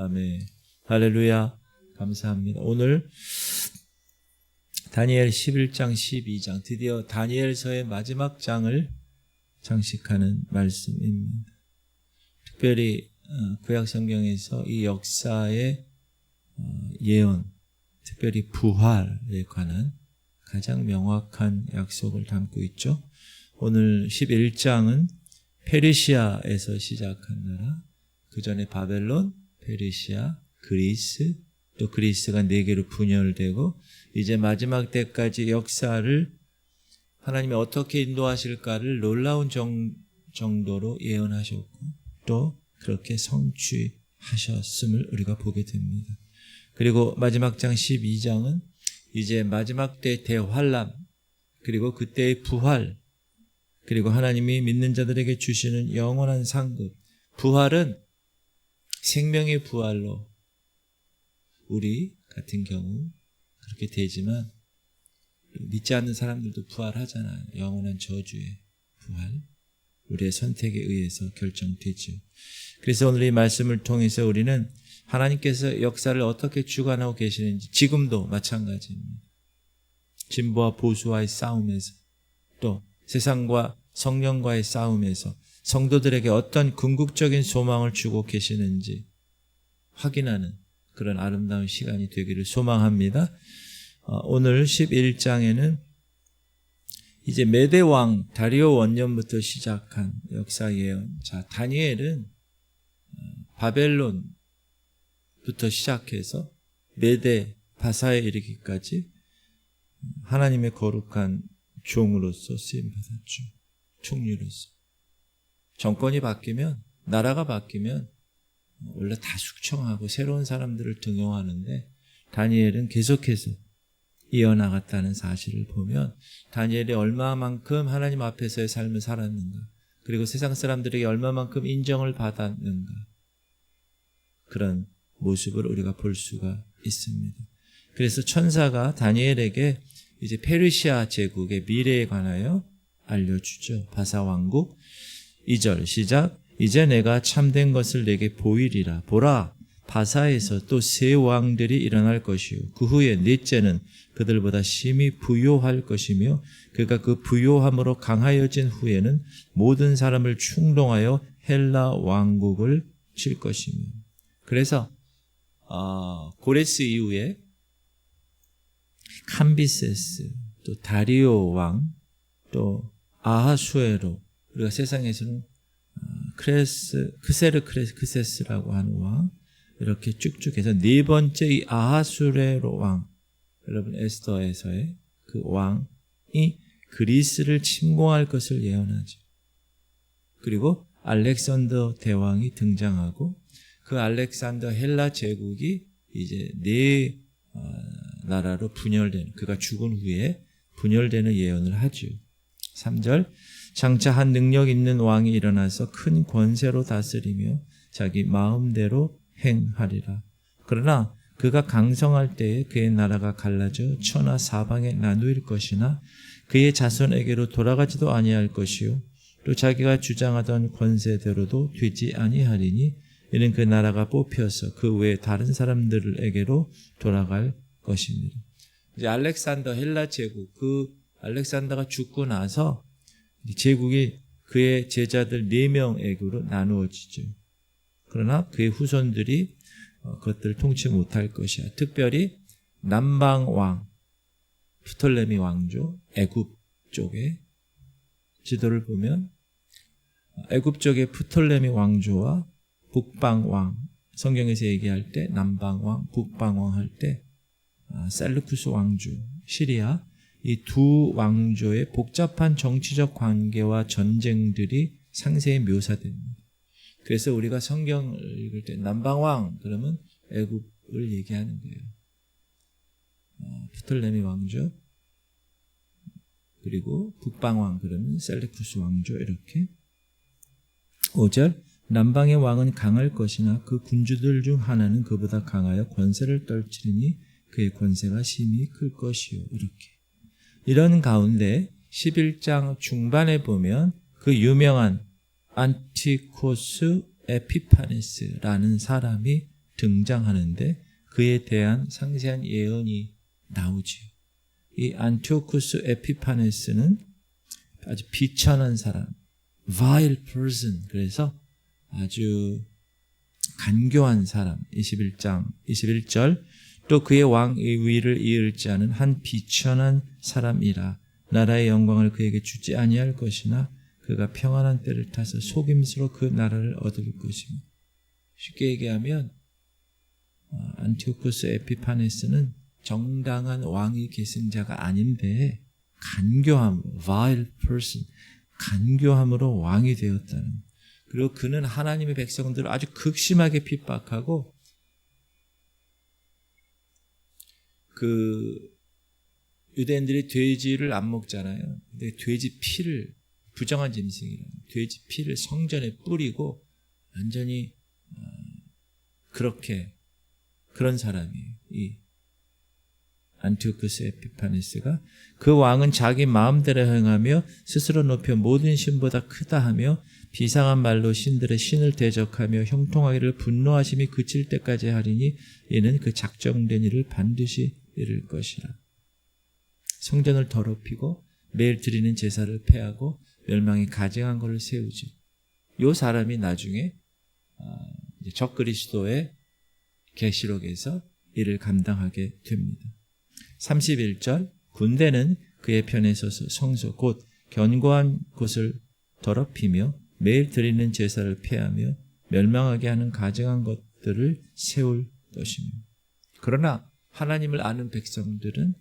아멘. 할렐루야. 감사합니다. 오늘 다니엘 11장 12장 드디어 다니엘서의 마지막 장을 장식하는 말씀입니다. 특별히 구약성경에서 이 역사의 예언, 특별히 부활에 관한 가장 명확한 약속을 담고 있죠. 오늘 11장은 페르시아에서 시작한 나라, 그 전에 바벨론, 페르시아, 그리스, 또 그리스가 4개로 분열되고 이제 마지막 때까지 역사를 하나님이 어떻게 인도하실까를 놀라운 정도로 예언하셨고 또 그렇게 성취하셨음을 우리가 보게 됩니다. 그리고 마지막 장 12장은 이제 마지막 때 대환란, 그리고 그때의 부활, 그리고 하나님이 믿는 자들에게 주시는 영원한 상급. 부활은 생명의 부활로 우리 같은 경우 그렇게 되지만 믿지 않는 사람들도 부활하잖아요. 영원한 저주의 부활, 우리의 선택에 의해서 결정되죠. 그래서 오늘 이 말씀을 통해서 우리는 하나님께서 역사를 어떻게 주관하고 계시는지, 지금도 마찬가지입니다. 진보와 보수와의 싸움에서, 또 세상과 성령과의 싸움에서 성도들에게 어떤 궁극적인 소망을 주고 계시는지 확인하는 그런 아름다운 시간이 되기를 소망합니다. 오늘 11장에는 이제 메대왕 다리오 원년부터 시작한 역사 예언. 자, 다니엘은 바벨론부터 시작해서 메대 바사에 이르기까지 하나님의 거룩한 종으로서 쓰임받았죠. 총리로서. 정권이 바뀌면, 나라가 바뀌면 원래 다 숙청하고 새로운 사람들을 등용하는데 다니엘은 계속해서 이어나갔다는 사실을 보면 다니엘이 얼마만큼 하나님 앞에서의 삶을 살았는가, 그리고 세상 사람들에게 얼마만큼 인정을 받았는가, 그런 모습을 우리가 볼 수가 있습니다. 그래서 천사가 다니엘에게 이제 페르시아 제국의 미래에 관하여 알려주죠. 바사 왕국 2절 시작. 이제 내가 참된 것을 내게 보이리라. 보라, 바사에서 또 새 왕들이 일어날 것이요, 그 후에 넷째는 그들보다 심히 부요할 것이며 그가 그 부요함으로 강하여진 후에는 모든 사람을 충동하여 헬라 왕국을 칠 것이며. 그래서 고레스 이후에 캄비세스, 또 다리오 왕, 또 아하수에로, 우리가 세상에서는 크세르크세스라고 하는 왕, 이렇게 쭉쭉 해서 4번째 이 아하수에로 왕, 여러분 에스더에서의 그 왕이 그리스를 침공할 것을 예언하죠. 그리고 알렉산더 대왕이 등장하고 그 알렉산더 헬라 제국이 이제 4 나라로 분열되는, 그가 죽은 후에 분열되는 예언을 하죠. 3절 장차 한 능력 있는 왕이 일어나서 큰 권세로 다스리며 자기 마음대로 행하리라. 그러나 그가 강성할 때에 그의 나라가 갈라져 천하 사방에 나누일 것이나 그의 자손에게로 돌아가지도 아니할 것이요, 또 자기가 주장하던 권세대로도 되지 아니하리니 이는 그 나라가 뽑혀서 그 외 다른 사람들에게로 돌아갈 것입니다. 이제 알렉산더 헬라 제국, 그 알렉산더가 죽고 나서 제국이 그의 제자들 4명에게로 나누어지죠. 그러나 그의 후손들이 그것들을 통치 못할 것이야. 특별히 남방왕 프톨레미 왕조, 애굽 쪽에 지도를 보면 애굽 쪽의 프톨레미 왕조와 북방왕, 성경에서 얘기할 때 남방왕, 북방왕 할 때 셀루쿠스 왕조, 시리아, 이 2 왕조의 복잡한 정치적 관계와 전쟁들이 상세히 묘사됩니다. 그래서 우리가 성경을 읽을 때 남방왕 그러면 애굽을 얘기하는 거예요. 프톨레미 왕조, 그리고 북방왕 그러면 셀루쿠스 왕조, 이렇게. 5절 남방의 왕은 강할 것이나 그 군주들 중 하나는 그보다 강하여 권세를 떨치리니 그의 권세가 심히 클 것이요, 이렇게. 이런 가운데 11장 중반에 보면 그 유명한 안티코스 에피파네스라는 사람이 등장하는데 그에 대한 상세한 예언이 나오지요. 이 안티오쿠스 에피파네스는 아주 비천한 사람, vile person, 그래서 아주 간교한 사람, 21장 21절, 또 그의 왕의 위를 이을지 않은 한 비천한 사람이라. 나라의 영광을 그에게 주지 아니할 것이나 그가 평안한 때를 타서 속임수로 그 나라를 얻을 것이며. 쉽게 얘기하면 안티오쿠스 에피파네스는 정당한 왕위 계승자가 아닌데 간교함, vile person, 간교함으로 왕이 되었다는. 그리고 그는 하나님의 백성들을 아주 극심하게 핍박하고 유대인들이 돼지를 안 먹잖아요. 근데 돼지 피를, 부정한 짐승이라 돼지 피를 성전에 뿌리고 완전히 그런 사람이에요. 이 안티오쿠스 에피파네스가. 그 왕은 자기 마음대로 행하며 스스로 높여 모든 신보다 크다 하며 비상한 말로 신들의 신을 대적하며 형통하기를 분노하심이 그칠 때까지 하리니 이는 그 작정된 일을 반드시 이룰 것이라. 성전을 더럽히고 매일 드리는 제사를 폐하고 멸망이 가증한 것을 세우죠. 이 사람이 나중에 적그리스도의 계시록에서 이를 감당하게 됩니다. 31절, 군대는 그의 편에 서서 성소 곧 견고한 곳을 더럽히며 매일 드리는 제사를 폐하며 멸망하게 하는 가증한 것들을 세울 것이며. 그러나 하나님을 아는 백성들은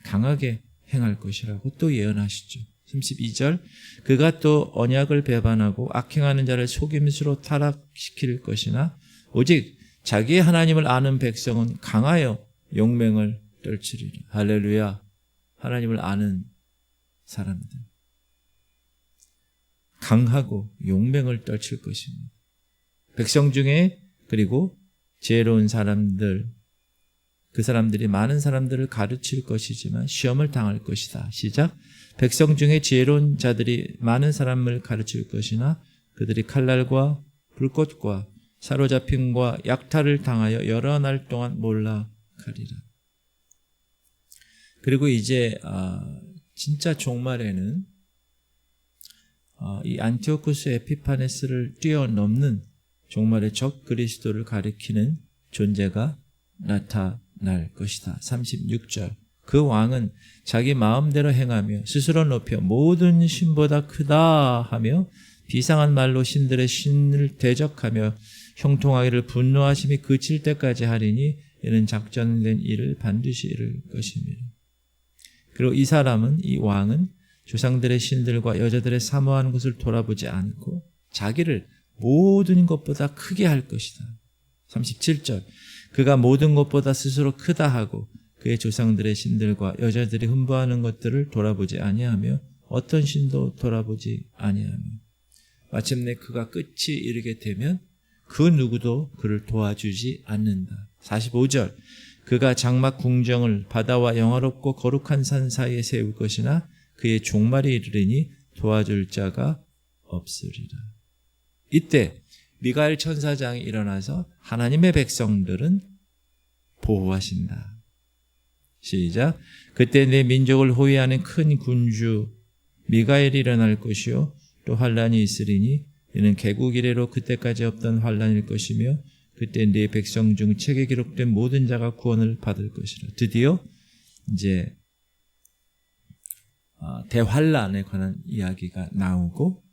강하게 행할 것이라고 또 예언하시죠. 32절, 그가 또 언약을 배반하고 악행하는 자를 속임수로 타락시킬 것이나 오직 자기의 하나님을 아는 백성은 강하여 용맹을 떨치리라. 할렐루야. 하나님을 아는 사람들 강하고 용맹을 떨칠 것입니다. 백성 중에 그리고 지혜로운 사람들, 그 사람들이 많은 사람들을 가르칠 것이지만 시험을 당할 것이다. 시작. 백성 중에 지혜로운 자들이 많은 사람을 가르칠 것이나 그들이 칼날과 불꽃과 사로잡힘과 약탈을 당하여 여러 날 동안 몰락하리라. 그리고 이제 진짜 종말에는 이 안티오쿠스 에피파네스를 뛰어넘는 종말의 적 그리스도를 가리키는 존재가 나타날 것이다. 36절. 그 왕은 자기 마음대로 행하며 스스로 높여 모든 신보다 크다 하며 비상한 말로 신들의 신을 대적하며 형통하기를 분노하심이 그칠 때까지 하리니 이는 작정된 일을 반드시 이룰 것입니다. 그리고 이 사람은, 이 왕은 조상들의 신들과 여자들의 사모하는 것을 돌아보지 않고 자기를 모든 것보다 크게 할 것이다. 37절. 그가 모든 것보다 스스로 크다 하고 그의 조상들의 신들과 여자들이 흠모하는 것들을 돌아보지 아니하며 어떤 신도 돌아보지 아니하며 마침내 그가 끝이 이르게 되면 그 누구도 그를 도와주지 않는다. 45절. 그가 장막 궁정을 바다와 영화롭고 거룩한 산 사이에 세울 것이나 그의 종말이 이르리니 도와줄 자가 없으리라. 이때 미가엘 천사장이 일어나서 하나님의 백성들은 보호하신다. 시작. 그때 내 민족을 호위하는 큰 군주 미가엘이 일어날 것이요 또 환란이 있으리니 이는 개국 이래로 그때까지 없던 환란일 것이며 그때 네 백성 중 책에 기록된 모든 자가 구원을 받을 것이라. 드디어 이제 대환란에 관한 이야기가 나오고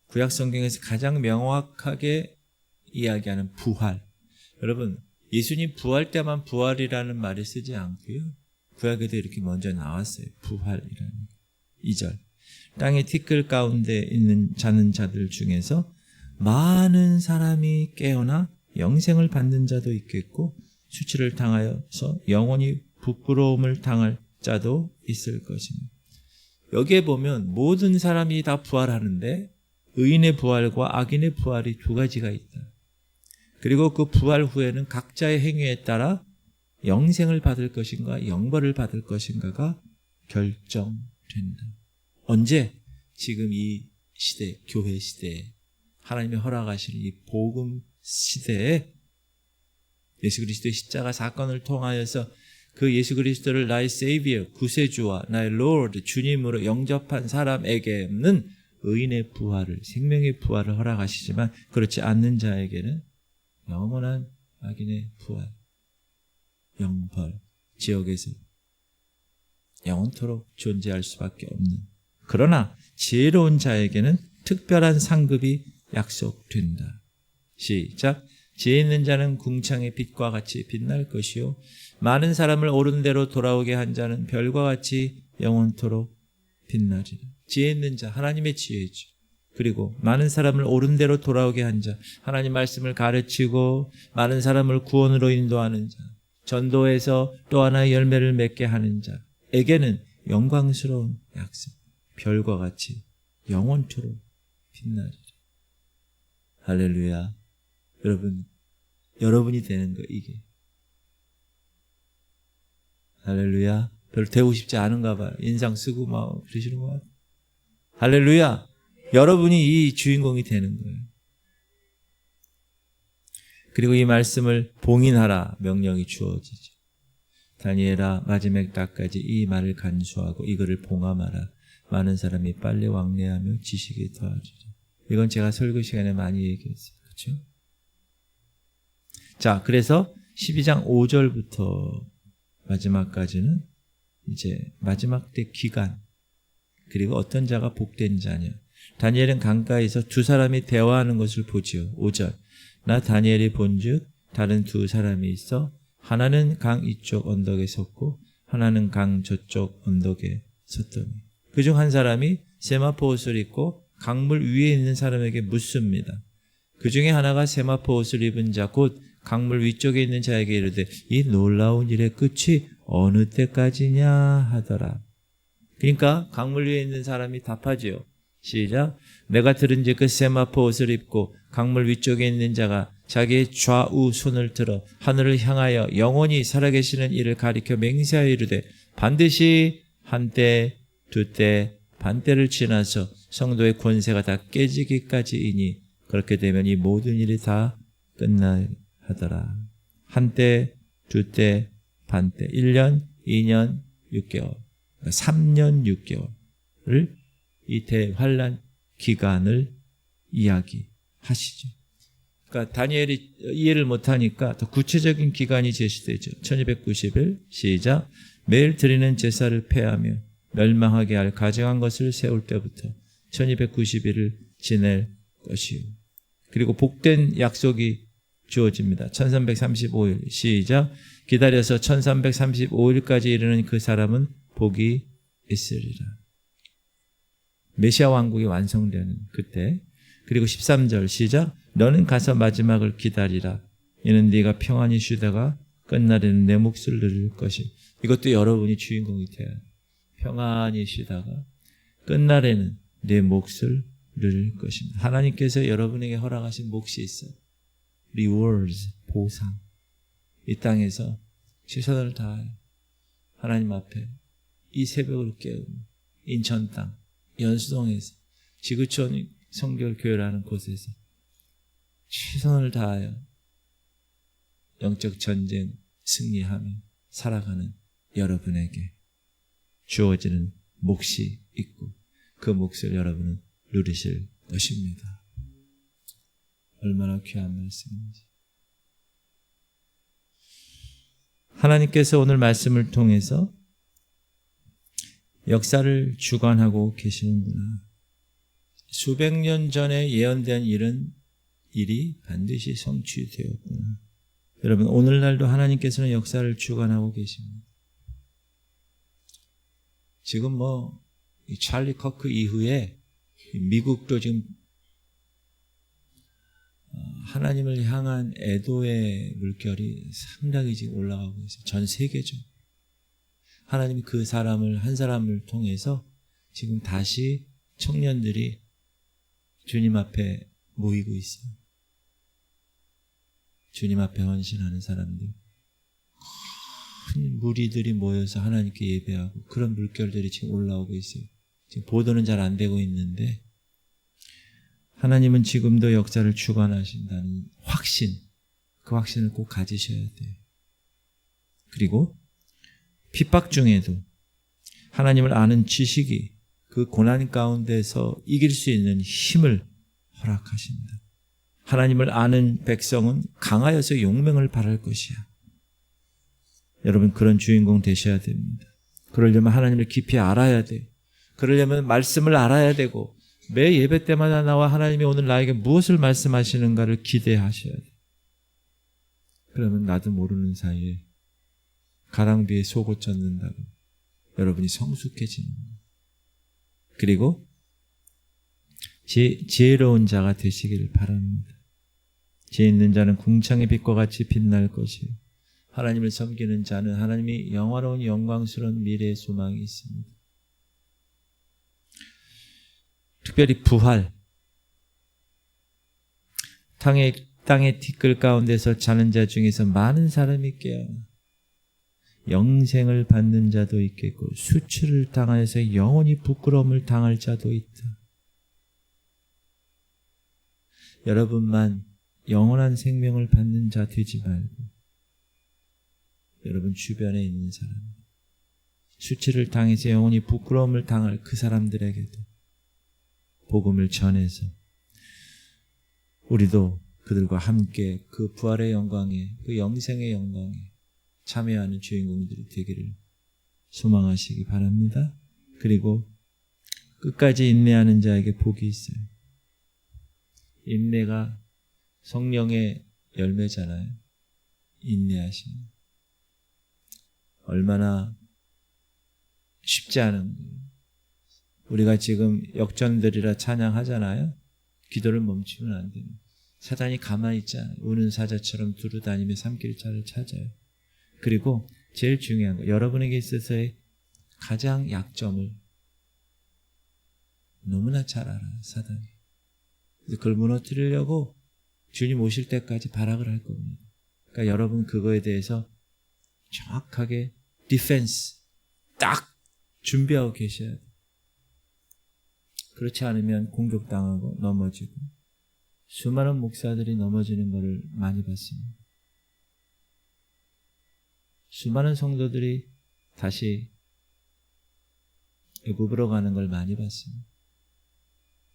구약 성경에서 가장 명확하게 이야기하는 부활. 여러분, 예수님 부활 때만 부활이라는 말을 쓰지 않고요. 구약에도 이렇게 먼저 나왔어요. 부활이라는 2절. 땅의 티끌 가운데 있는 자는 자들 중에서 많은 사람이 깨어나 영생을 받는 자도 있겠고 수치를 당하여서 영원히 부끄러움을 당할 자도 있을 것입니다. 여기에 보면 모든 사람이 다 부활하는데 의인의 부활과 악인의 부활이 두 가지가 있다. 그리고 그 부활 후에는 각자의 행위에 따라 영생을 받을 것인가 영벌을 받을 것인가가 결정된다. 언제? 지금 이 시대, 교회 시대에 하나님이 허락하시는 이 복음 시대에 예수 그리스도의 십자가 사건을 통하여서 그 예수 그리스도를 나의 세이비어, 구세주와 나의 로드, 주님으로 영접한 사람에게는 의인의 부활을, 생명의 부활을 허락하시지만 그렇지 않는 자에게는 영원한 악인의 부활, 영벌, 지옥에서 영원토록 존재할 수밖에 없는, 그러나 지혜로운 자에게는 특별한 상급이 약속된다. 시작. 지혜 있는 자는 궁창의 빛과 같이 빛날 것이요 많은 사람을 옳은 대로 돌아오게 한 자는 별과 같이 영원토록 빛나리라. 지혜 있는 자, 하나님의 지혜죠. 그리고 많은 사람을 옳은 대로 돌아오게 한 자, 하나님 말씀을 가르치고 많은 사람을 구원으로 인도하는 자, 전도해서 또 하나의 열매를 맺게 하는 자에게는 영광스러운 약속, 별과 같이 영원토록 빛나리라. 할렐루야. 여러분이 되는 거, 이게. 할렐루야. 별로 되고 싶지 않은가 봐요. 인상 쓰고 막 그러시는 것 같아요. 할렐루야. 여러분이 이 주인공이 되는 거예요. 그리고 이 말씀을 봉인하라 명령이 주어지죠. 다니엘아, 마지막 때까지 이 말을 간수하고 이거를 봉함하라. 많은 사람이 빨리 왕래하며 지식이 더하리라. 이건 제가 설교 시간에 많이 얘기했어요. 그렇죠? 자, 그래서 12장 5절부터 마지막까지는 이제 마지막 때 기간, 그리고 어떤 자가 복된 자냐. 다니엘은 강가에서 두 사람이 대화하는 것을 보지요. 5절. 나 다니엘이 본즉 다른 두 사람이 있어 하나는 강 이쪽 언덕에 섰고 하나는 강 저쪽 언덕에 섰더니 그중 한 사람이 세마포 옷을 입고 강물 위에 있는 사람에게 묻습니다. 그 중에 하나가 세마포 옷을 입은 자 곧 강물 위쪽에 있는 자에게 이르되 이 놀라운 일의 끝이 어느 때까지냐 하더라. 그러니까 강물 위에 있는 사람이 답하지요. 시작. 내가 들은즉 그 세마포 옷을 입고 강물 위쪽에 있는 자가 자기의 좌우 손을 들어 하늘을 향하여 영원히 살아계시는 이를 가리켜 맹세하여 이르되 반드시 한때 두때 반때를 지나서 성도의 권세가 다 깨지기까지이니 그렇게 되면 이 모든 일이 다 끝나 하더라. 한때, 두때, 반때, 1년, 2년, 6개월, 3년 6개월을 이 대환란 기간을 이야기하시죠. 그러니까 다니엘이 이해를 못하니까 더 구체적인 기간이 제시되죠. 1290일 시작. 매일 드리는 제사를 폐하며 멸망하게 할 가증한 것을 세울 때부터 1290일을 지낼 것이요. 그리고 복된 약속이 주어집니다. 1335일 시작. 기다려서 1335일까지 이르는 그 사람은 복이 있으리라. 메시아 왕국이 완성되는 그때. 그리고 13절 시작. 너는 가서 마지막을 기다리라. 이는 네가 평안히 쉬다가 끝날에는 내 몫을 누릴 것이. 이것도 여러분이 주인공이 돼야 해요. 평안히 쉬다가 끝날에는 내 몫을 누릴 것입니다. 하나님께서 여러분에게 허락하신 몫이 있어요. rewards, 보상. 이 땅에서 최선을 다해 하나님 앞에 이 새벽을 깨우며 인천 땅 연수동에서 지구촌 성결교회라는 곳에서 최선을 다하여 영적 전쟁 승리하며 살아가는 여러분에게 주어지는 몫이 있고 그 몫을 여러분은 누리실 것입니다. 얼마나 귀한 말씀인지. 하나님께서 오늘 말씀을 통해서 역사를 주관하고 계시는구나. 수백 년 전에 예언된 일이 반드시 성취되었구나. 여러분, 오늘날도 하나님께서는 역사를 주관하고 계십니다. 지금 이 찰리 커크 이후에 미국도 지금 하나님을 향한 애도의 물결이 상당히 지금 올라가고 있어요. 전 세계죠. 하나님이 그 사람을, 한 사람을 통해서 지금 다시 청년들이 주님 앞에 모이고 있어요. 주님 앞에 헌신하는 사람들. 큰 무리들이 모여서 하나님께 예배하고 그런 물결들이 지금 올라오고 있어요. 지금 보도는 잘 안 되고 있는데 하나님은 지금도 역사를 주관하신다는 확신, 그 확신을 꼭 가지셔야 돼요. 그리고 핍박 중에도 하나님을 아는 지식이 그 고난 가운데서 이길 수 있는 힘을 허락하신다. 하나님을 아는 백성은 강하여서 용맹을 발할 것이야. 여러분, 그런 주인공 되셔야 됩니다. 그러려면 하나님을 깊이 알아야 돼요. 그러려면 말씀을 알아야 되고 매 예배 때마다 나와 하나님이 오늘 나에게 무엇을 말씀하시는가를 기대하셔야 돼요. 그러면 나도 모르는 사이에 가랑비에 속옷 젖는다고 여러분이 성숙해지는 거예요. 그리고 지혜로운 자가 되시기를 바랍니다. 지혜 있는 자는 궁창의 빛과 같이 빛날 것이요 하나님을 섬기는 자는 하나님이 영화로운 영광스러운 미래의 소망이 있습니다. 특별히 부활, 땅의 티끌 가운데서 자는 자 중에서 많은 사람이 깨어나 영생을 받는 자도 있겠고 수치를 당하여서 영원히 부끄러움을 당할 자도 있다. 여러분만 영원한 생명을 받는 자 되지 말고 여러분 주변에 있는 사람, 수치를 당해서 영원히 부끄러움을 당할 그 사람들에게도 복음을 전해서 우리도 그들과 함께 그 부활의 영광에, 그 영생의 영광에 참여하는 주인공들이 되기를 소망하시기 바랍니다. 그리고 끝까지 인내하는 자에게 복이 있어요. 인내가 성령의 열매잖아요. 인내하시는. 얼마나 쉽지 않은 거예요. 우리가 지금 역전들이라 찬양하잖아요. 기도를 멈추면 안 돼요. 사단이 가만히 있지 않아요. 우는 사자처럼 두루다니며 삼킬자를 찾아요. 그리고 제일 중요한 거, 여러분에게 있어서의 가장 약점을 너무나 잘 알아요, 사단이. 그래서 그걸 무너뜨리려고 주님 오실 때까지 발악을 할 겁니다. 그러니까 여러분 그거에 대해서 정확하게 디펜스 딱 준비하고 계셔야 돼요. 그렇지 않으면 공격당하고 넘어지고 수많은 목사들이 넘어지는 것을 많이 봤습니다. 수많은 성도들이 다시 애굽으로 가는 걸 많이 봤습니다.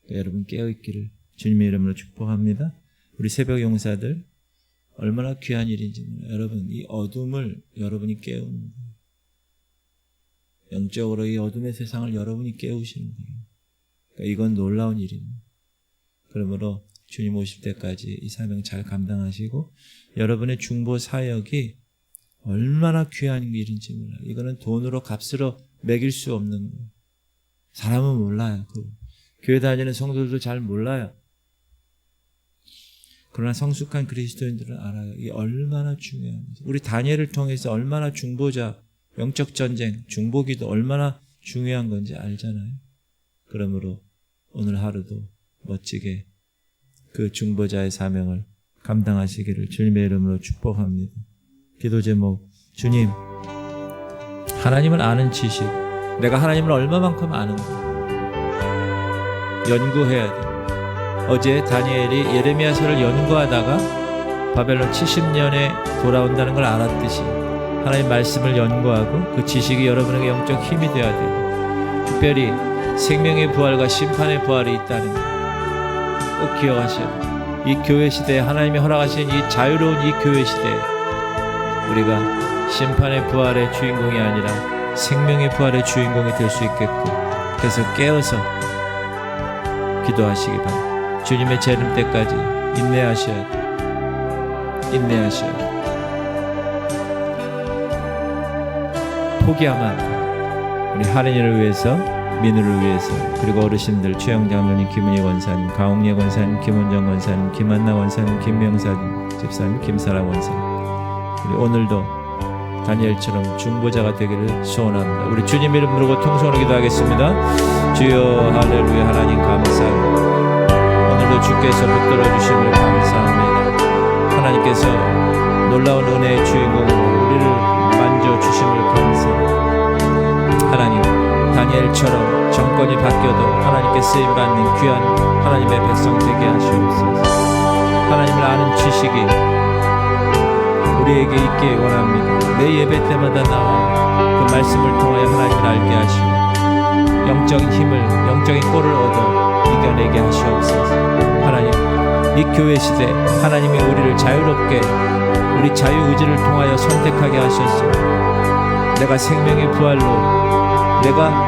그러니까 여러분 깨어있기를 주님의 이름으로 축복합니다. 우리 새벽 용사들 얼마나 귀한 일인지 몰라요. 여러분 이 어둠을 여러분이 깨우는 거예요. 영적으로 이 어둠의 세상을 여러분이 깨우시는 거예요. 그러니까 이건 놀라운 일입니다. 그러므로 주님 오실 때까지 이 사명 잘 감당하시고 여러분의 중보 사역이 얼마나 귀한 일인지 몰라요. 이거는 돈으로 값으로 매길 수 없는 거예요. 사람은 몰라요. 교회 다니는 성도들도 잘 몰라요. 그러나 성숙한 그리스도인들은 알아요. 이게 얼마나 중요한지. 우리 다니엘을 통해서 얼마나 중보자, 영적 전쟁, 중보기도 얼마나 중요한 건지 알잖아요. 그러므로 오늘 하루도 멋지게 그 중보자의 사명을 감당하시기를 주님의 이름으로 축복합니다. 기도 제목, 주님, 하나님을 아는 지식, 내가 하나님을 얼마만큼 아는가 연구해야 돼. 어제 다니엘이 예레미야서를 연구하다가 바벨론 70년에 돌아온다는 걸 알았듯이 하나님 말씀을 연구하고 그 지식이 여러분에게 영적 힘이 되어야 돼요. 특별히 생명의 부활과 심판의 부활이 있다는 것 꼭 기억하셔야 돼요. 이 교회 시대에 하나님이 허락하신 이 자유로운 이 교회 시대에 우리가 심판의 부활의 주인공이 아니라 생명의 부활의 주인공이 될 수 있게끔 그래서 깨어서 기도하시기 바랍니다. 주님의 재림 때까지 인내하셔야 돼요. 인내하셔야 돼요. 포기하면 안 돼요. 우리 할인이를 위해서, 민우를 위해서, 그리고 어르신들 최영장로님, 김은희 권사님, 강홍예 권사님, 김원정 권사님, 김한나 권사님, 김명사 집사님, 김사라 권사님, 우리 오늘도 다니엘처럼 중보자가 되기를 소원합니다. 우리 주님 이름 부르고 통성으로 기도하겠습니다. 주여 할렐루야. 하나님 감사합니다. 오늘도 주께서 붙들어 주심을 감사합니다. 하나님께서 놀라운 은혜의 주인공으로 우리를 만져주심을 감사합니다. 하나님, 다니엘처럼 정권이 바뀌어도 하나님께 쓰임받는 귀한 하나님의 백성 되게 하시옵소서. 하나님을 아는 지식이 우리에게 있기를 원합니다. 내 예배 때마다 나와 그 말씀을 통하여 하나님을 알게 하시고 영적인 힘을, 영적인 꼴을 얻어 이겨내게 하시옵소서. 하나님, 이 교회 시대 하나님이 우리를 자유롭게 우리 자유의지를 통하여 선택하게 하셨소. 내가 생명의 부활로 내가